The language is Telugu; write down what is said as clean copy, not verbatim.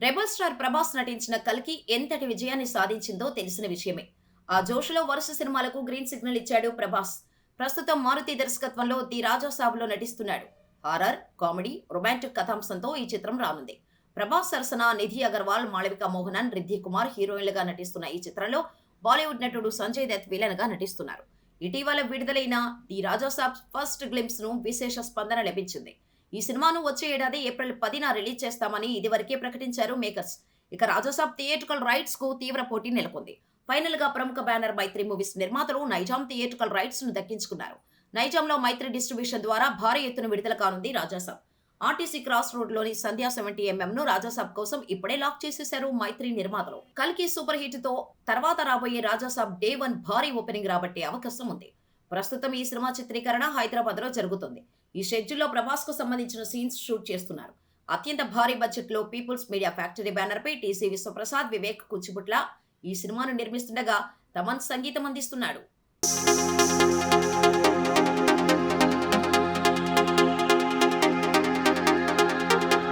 రెబల్ స్టార్ ప్రభాస్ నటించిన కల్కి ఎంతటి విజయాన్ని సాధించిందో తెలిసిన విషయమే. ఆ జోష్‌లో వరుస సినిమాలకు గ్రీన్ సిగ్నల్ ఇచ్చాడు ప్రభాస్. ప్రస్తుతం మారుతి దర్శకత్వంలో 'ది రాజా సాబ్'లో నటిస్తున్నాడు. హారర్, కామెడీ, రొమాంటిక్ కథాంశంతో ఈ చిత్రం రానుంది. ప్రభాస్ సరసన నిధి అగర్వాల్, మాళవిక మోహనన్, రిద్ధి కుమార్ హీరోయిన్లుగా నటిస్తున్న ఈ చిత్రంలో బాలీవుడ్ నటుడు సంజయ్ దత్ విలన్‌గా నటిస్తున్నారు. ఇటీవల విడుదలైన 'ది రాజా సాబ్' ఫస్ట్ గ్లింప్స్‌ను విశేష స్పందన లభించింది. ఈ సినిమాను వచ్చే ఏడాది ఏప్రిల్ 10న రిలీజ్ చేస్తామని ఇదివరకే ప్రకటించారు మేకర్స్. ఇక రాజాసాబ్ థియేట్రికల్ రైట్స్ కు తీవ్ర పోటీ నెలకొంది. ఫైనల్ గా ప్రముఖ బ్యానర్ మైత్రి మూవీస్ నిర్మాతలు నైజాం థియేట్రికల్ రైట్స్ ను దక్కించుకున్నారు. నైజాంలో మైత్రి డిస్ట్రిబ్యూషన్ ద్వారా భారీ ఎత్తున విడుదల కానుంది రాజాసాబ్. ఆర్టీసీ క్రాస్ రోడ్ లోని సంధ్యా 70mm ను రాజాసాబ్ కోసం ఇప్పుడే లాక్ చేసేశారు మైత్రి నిర్మాతలు. కల్కి సూపర్ హిట్ తో తర్వాత రాబోయే రాజాసాబ్ డే 1 భారీ ఓపెనింగ్ రాబట్టే అవకాశం ఉంది. ప్రస్తుతం ఈ సినిమా చిత్రీకరణ హైదరాబాద్ లో జరుగుతుంది. ఈ షెడ్యూల్లో ప్రభాస్ కు సంబంధించిన సీన్స్ షూట్ చేస్తున్నారు. అత్యంత భారీ బడ్జెట్ లో పీపుల్స్ మీడియా ఫ్యాక్టరీ బ్యానర్ పై టీసీ విశ్వప్రసాద్, వివేక్ కుచ్చిబుట్ల ఈ సినిమాను నిర్మిస్తుండగా తమన్ సంగీతం అందిస్తున్నాడు.